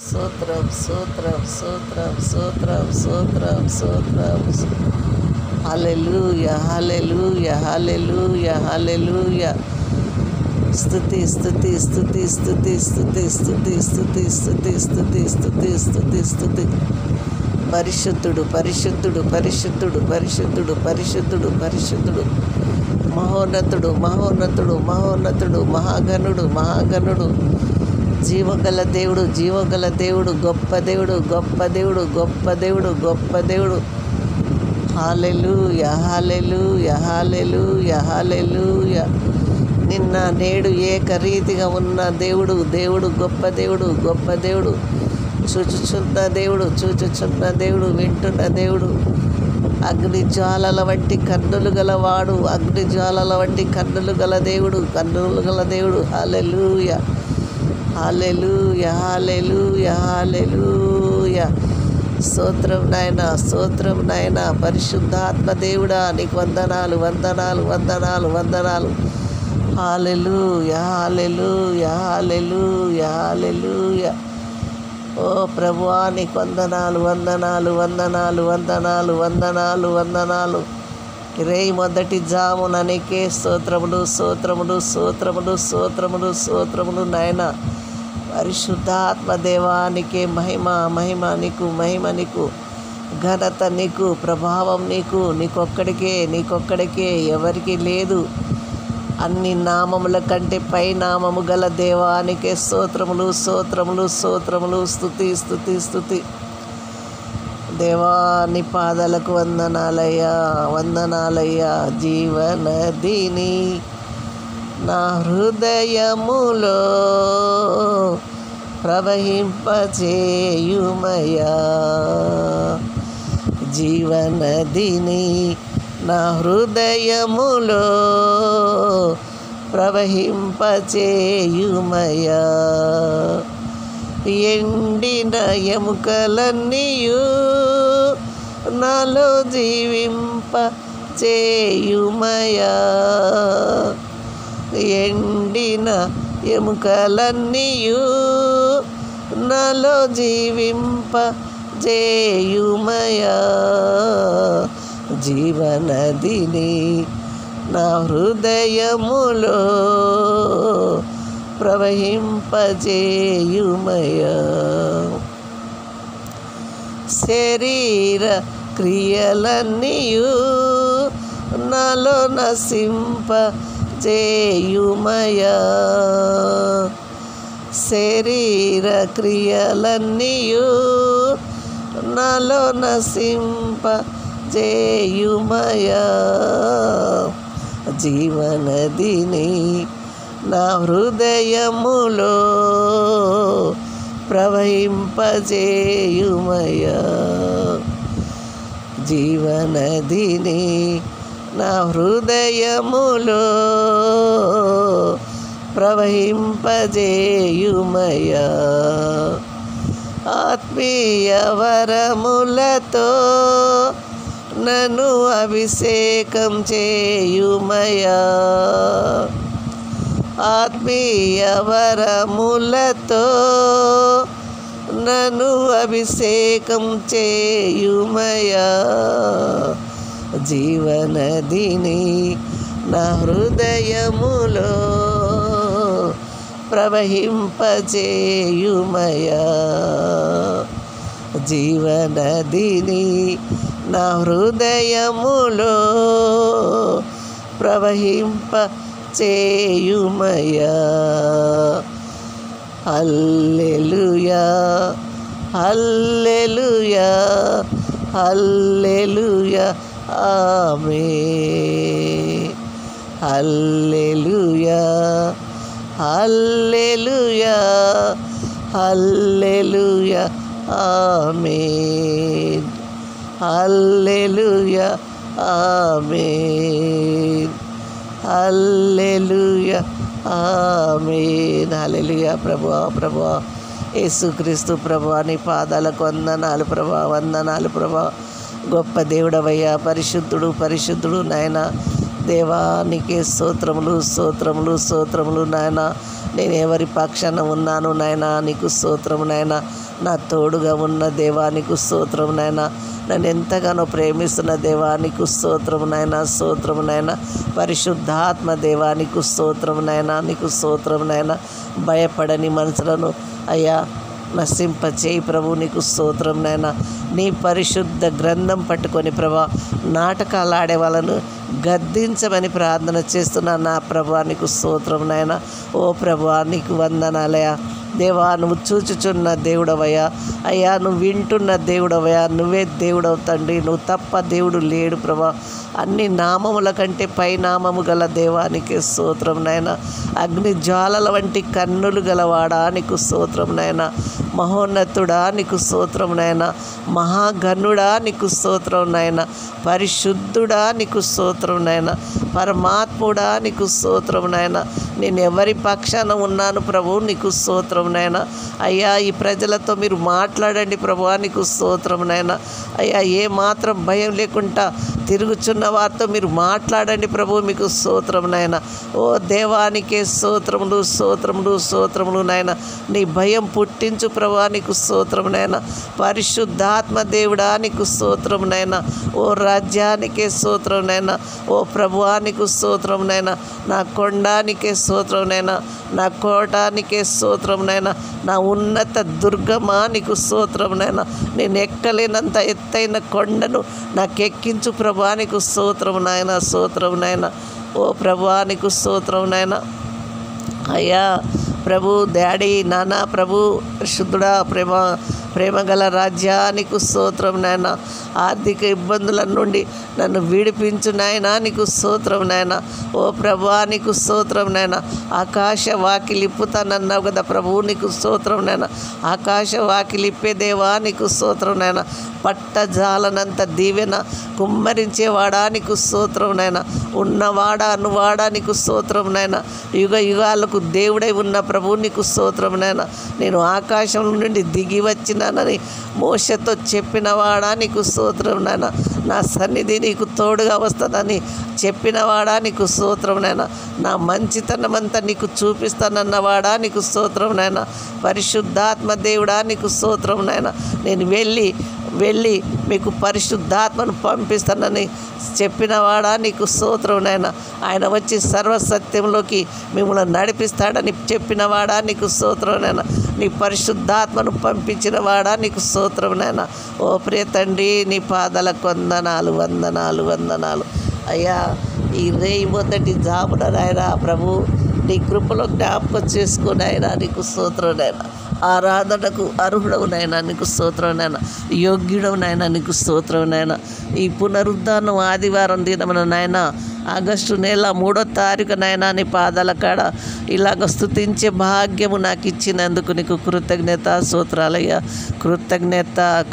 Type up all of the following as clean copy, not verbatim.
స్తోత్రం స్తోత్రం స్తోత్రం స్తోత్రం స్తోత్రం స్తోత్రం. హల్లెలూయా హల్లెలూయా హల్లెలూయా హల్లెలూయా. స్తుతి స్తుతి స్తుతి స్తుతి స్తుతి స్తుతి స్తుతి స్తుతి స్తుతి స్తుతి స్తుతి స్తుతి. పరిశుద్ధుడు పరిశుద్ధుడు పరిశుద్ధుడు పరిశుద్ధుడు పరిశుద్ధుడు పరిశుద్ధుడు. మహోన్నతుడు మహోన్నతుడు మహోన్నతుడు. మహాగణుడు మహాగణుడు. జీవగల దేవుడు జీవగల దేవుడు. గొప్ప దేవుడు గొప్ప దేవుడు గొప్ప దేవుడు గొప్ప దేవుడు. హల్లెలూయా హల్లెలూయా హల్లెలూయా హల్లెలూయా. నిన్న నేడు ఏకరీతిగా ఉన్న దేవుడు దేవుడు గొప్ప దేవుడు గొప్ప దేవుడు. చూచుచున్న దేవుడు చూచుచున్న దేవుడు. వింటున్న దేవుడు. అగ్ని జ్వాలల వంటి కన్నులు గలవాడు. అగ్ని జ్వాలల వంటి కన్నులు గల దేవుడు కన్నులు గల దేవుడు. హల్లెలూయా హల్లెలూయా హల్లెలూయా హల్లెలూయా. స్తోత్రం నాయన స్తోత్రం నాయన. పరిశుద్ధాత్మ దేవుడా నీకు వందనాలు వందనాలు వందనాలు వందనాలు. హల్లెలూయా హల్లెలూయా హల్లెలూయా హల్లెలూయా. ఓ ప్రభువా నీకు వందనాలు వందనాలు వందనాలు వందనాలు వందనాలు వందనాలు. రేయి మొదటి జామున నీకే స్తోత్రములు స్తోత్రములు స్తోత్రములు స్తోత్రములు స్తోత్రములు నాయన. పరిశుద్ధాత్మ దేవానికే మహిమ మహిమ నీకు మహిమ నీకు. ఘనత నీకు ప్రభావం నీకు. నీకొక్కడికే ఎవరికి లేదు. అన్ని నామముల కంటే పై నామము గల దేవానికే స్తోత్రములు స్తోత్రములు స్తోత్రములు. స్తుతి స్తుతి స్తుతి. దేవాని పాదాలకు వందనాలయ్యా వందనాలయ్యా. జీవనదిని నా హృదయములో ప్రవహింపచేయుమయ్యా. జీవనదిని నా హృదయములో ప్రవహింపచేయుమయ్యా. ఎండిన ఎముకలన్నీయు నాలో జీవింపచేయుమయ్యా. ఎండిన ఎముకలన్నీయు నాలో జీవింపచేయుమయ్యా. జీవనదిని నా హృదయములో ప్రవహింపజేయుమయ్యా. శరీర క్రియలన్నీయు నాలో నశింపజేయుమయ్యా. శరీర క్రియలన్నీయు నాలో నశింపజేయుమయ్యా. జీవనదిని నా హృదయములో ప్రవహింపజేయుమయ్యా. జీవనదిని నా హృదయములో ప్రవహింపజేయుమయ్యా. ఆత్మీయ వరములతో నన్ను అభిషేకం చేయుమయ్యా. ఆత్మీయ వరములతో నన్ను అభిషేకం చేయుమయ్యా. జీవనదిని నా హృదయములో ప్రవహింపచేయుమయ్యా. జీవనదిని నా హృదయములో ప్రవహింపచేయుమయ్యా. హల్లెలూయా హల్లెలూయా హల్లెలూయా ఆమేన్. హల్లెలూయా హల్లెలూయా హల్లెలూయా ఆమేన్. హల్లెలూయా ఆమేన్. హల్లెలూయా ఆమేన్. హల్లెలూయా. ప్రభువా ప్రభువా యేసుక్రీస్తు ప్రభువా నీ పాదాలకు వందనాలు ప్రభువా వందనాలు ప్రభువా. గొప్ప దేవుడవయ్యా. పరిశుద్ధుడు పరిశుద్ధుడు నాయన. దేవా నీకే స్తోత్రములు స్తోత్రములు స్తోత్రములు నాయన. నేను ఎవరి పక్షాన ఉన్నాను నాయన, నీకు స్తోత్రము నాయన. నా తోడుగా ఉన్న దేవానికి స్తోత్రం నాయన. నన్ను ఎంతగానో ప్రేమిస్తున్న దేవానికి స్తోత్రం నాయన, స్తోత్రం నాయన. పరిశుద్ధాత్మ దేవానికి స్తోత్రం నాయన, నీకు స్తోత్రం నాయన. భయపడని మనసులను అయ్యా నశింపచేయి ప్రభు, నీకు స్తోత్రం నాయన. నీ పరిశుద్ధ గ్రంథం పట్టుకొని ప్రభా నాటకాలు ఆడే వాళ్ళను గద్దించమని ప్రార్థన చేస్తున్నా నా ప్రభా, నీకు స్తోత్రం నాయన. ఓ ప్రభా నీకు వందనాలయ దేవా. నువ్వు చూచుచున్న దేవుడవయ్యా, అయ్యా నువ్వు వింటున్న దేవుడవయ్యా, నువ్వే దేవుడవు తండ్రి, నువ్వు తప్ప దేవుడు లేడు ప్రభా. అన్ని నామముల కంటే పై నామము గల దేవానికి స్తోత్రం నాయన. అగ్ని జ్వాలల వంటి కన్నులు గలవాడా నీకు స్తోత్రం నాయన. మహోన్నతుడా నీకు స్తోత్రం నాయన. మహాగణుడా నీకు స్తోత్రం నాయన. పరిశుద్ధుడా నీకు స్తోత్రం నాయన. పరమాత్ముడా నీకు స్తోత్రం నాయన. నేను ఎవరి పక్షాన ఉన్నాను ప్రభు, నీకు స్తోత్రం నాయన. అయ్యా ఈ ప్రజలతో మీరు మాట్లాడండి ప్రభు, నీకు స్తోత్రం నాయన. అయ్యా ఏ మాత్రం భయం లేకుండా తిరుగుచున్న వారితో మీరు మాట్లాడండి ప్రభు, మీకు స్తోత్రం నాయన. ఓ దేవానికే స్తోత్రములు, స్తోత్రములు, స్తోత్రములు నాయన. నీ భయం పుట్టించు ప్రభు, నీకు స్తోత్రం నాయన. పరిశుద్ధాత్మ దేవుడా నీకు స్తోత్రం నాయన. ఓ రాజ్యానికే స్తోత్రం నాయన. ఓ ప్రభువానికి స్తోత్రం నాయన. నా కొండానికి స్తోత్రం నాయన. నా కోటానికే స్తోత్రం నాయన. నా ఉన్నత దుర్గమానికి స్తోత్రం నాయన. నేను ఎక్కలేనంత ఎత్తైన కొండను నాకు ఎక్కించు ప్రభానికి స్తోత్రం నాయన, స్తోత్రం నాయన. ఓ ప్రభానికి స్తోత్రం నాయన. అయ్యా ప్రభు డాడీ నాన్న ప్రభు శుద్ధుడా ప్రేమగల రాజ్యానికి స్తోత్రం నాయన. ఆర్థిక ఇబ్బందుల నుండి నన్ను విడిపించు నాయన, నీకు స్తోత్రం నాయన. ఓ ప్రభువా నీకు స్తోత్రం నాయన. ఆకాశ వాకిలిప్పుతానన్నావు కదా ప్రభువు, నీకు స్తోత్రం నాయన. ఆకాశ వాకిలిప్పే దేవా నీకు స్తోత్రం నాయన. పట్టజాలనంత దీవెన కుమ్మరించేవాడా నీకు స్తోత్రం నాయన. ఉన్నవాడా అనువాడా నీకు స్తోత్రం నాయన. యుగ యుగాలకు దేవుడై ఉన్న ప్రభువు నీకు స్తోత్రం నాయన. నేను ఆకాశం నుండి దిగి వచ్చినానని మోషతో చెప్పినవాడా నీకు స్తోత్రం నాయన. నా సన్నిధి నీకు తోడుగా వస్తుందని చెప్పినవాడా నీకు స్తోత్రం నాయన. నా మంచితనమంతా నీకు చూపిస్తానన్నవాడా నీకు స్తోత్రం నాయన. పరిశుద్ధాత్మ దేవుడా నీకు స్తోత్రం నాయన. నేను వెళ్ళి మీకు పరిశుద్ధాత్మను పంపిస్తానని చెప్పినవాడా నీకు స్తోత్రం నాయన. ఆయన వచ్చి సర్వసత్యంలోకి మిమ్మల్ని నడిపిస్తాడని చెప్పినవాడా నీకు స్తోత్రం నాయన. నీ పరిశుద్ధాత్మను పంపించిన వాడా నీకు స్తోత్రం నాయన. ఓ ప్రియ తండ్రి నీ పాదాలకు వందనాలు, వందనాలు, వందనాలు. అయ్యా ఈ రేయి మొదటి జామున నాయన ప్రభు నీ కృపలో జ్ఞాపకం చేసుకుని ఆయన నీకు స్తోత్రం నాయన. ఆరాధనకు అర్హుడవు నాయన, నీకు స్తోత్రం నాయన. యోగ్యుడవు నాయన, నీకు స్తోత్రం నాయన. ఈ పునరుద్ధానం ఆదివారం దినమున నాయన ఆగస్టు నెల 3వ తారీఖు నాయన నీ పాదాల కాడ ఇలాగ స్తుతించే భాగ్యము నాకు ఇచ్చినందుకు నీకు కృతజ్ఞత స్తోత్రాలయ్యా.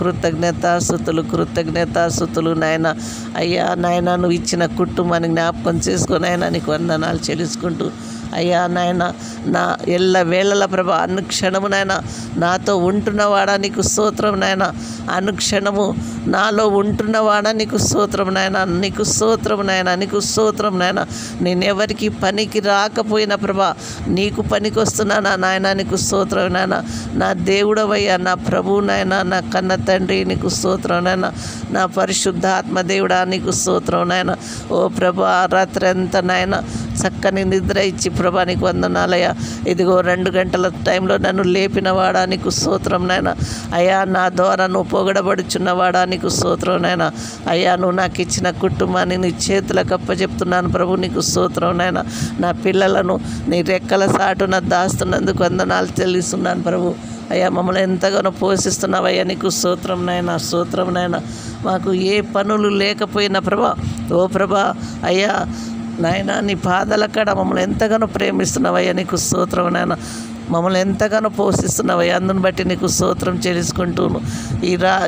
కృతజ్ఞత స్తుతులు నాయన. అయ్యా నాయన నువ్వు ఇచ్చిన కుటుంబాన్ని జ్ఞాపకం చేసుకొని ఆయన నీకు వందనాలు చెల్లించుకుంటూ అయ్యా నాయన నా ఎల్ల వేళల ప్రభా అనుక్షణము నాయన నాతో ఉంటున్నవాడా నీకు స్తోత్రం నాయన. అనుక్షణము నాలో ఉంటున్నవాడా నీకు స్తోత్రం నాయన. నీకు స్తోత్రం నాయన, నీకు స్తోత్రం నాయన. నేను ఎవరికి పనికి రాకపోయినా ప్రభా నీకు పనికి వస్తున్నానా నాయన, నీకు స్తోత్రం నాయన. నా దేవుడవయ్యా, నా ప్రభు నాయన, నా కన్న తండ్రి నీకు స్తోత్రం నాయన. నా పరిశుద్ధాత్మ దేవుడా నీకు స్తోత్రం నాయన. ఓ ప్రభా రాత్రి అంతా నాయన చక్కని నిద్ర ఇచ్చి ప్రభా నీకు వందనాలయ్యా. ఇదిగో 2 గంటల టైంలో నన్ను లేపిన వాడా నీకు స్తోత్రం నాయన. అయ్యా నా ద్వారా నువ్వు పొగడబడుచున్నవాడా నీకు స్తోత్రం నాయన. అయ్యా నువ్వు నాకు ఇచ్చిన కుటుంబాన్ని నీ చేతులకు అప్పచెప్తున్నాను ప్రభు, నీకు స్తోత్రం నాయన. నా పిల్లలను నీ రెక్కల సాటున దాస్తున్నందుకు వందనాలు చెల్లిస్తున్నాను ప్రభు. అయ్యా మమ్మల్ని ఎంతగానో పోషిస్తున్నావయ్యా, నీకు స్తోత్రం నాయన, స్తోత్రం నాయన. మాకు ఏ పనులు లేకపోయినా ప్రభా, ఓ ప్రభా అయ్యా నాయన నీ పాదాల కాడ మమ్మల్ని ఎంతగానో ప్రేమిస్తున్నావయ్యా, నీకు స్తోత్రం నాయన. మమ్మల్ని ఎంతగానో పోషిస్తున్నావయ్యా, అందుని బట్టి నీకు స్తోత్రం చెల్లించుకుంటూను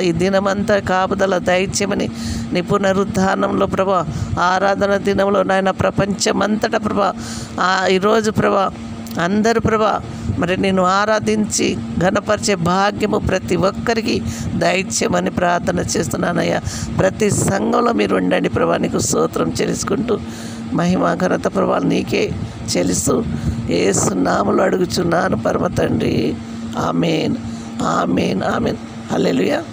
ఈ దినమంతా కాపుదల దైత్యమని నీ పునరుద్ధానంలో ప్రభా ఆరాధన దినంలో నాయన ప్రపంచమంతటా ప్రభా ఈరోజు ప్రభా అందరూ ప్రభా మరి నేను ఆరాధించి ఘనపరిచే భాగ్యము ప్రతి ఒక్కరికి దైత్యమని ప్రార్థన చేస్తున్నానయ్యా. ప్రతి సంఘంలో మీరు ఉండండి ప్రభా, నీకు స్తోత్రం చెల్లించుకుంటూ మహిమ ఘనత ప్రభావాలు నీకే చెల్లిస్తూ యేసు నామములో అడుగుచున్నాను పరమ తండ్రి, ఆమేన్. ఆమేన్ ఆమేన్. హల్లెలూయా.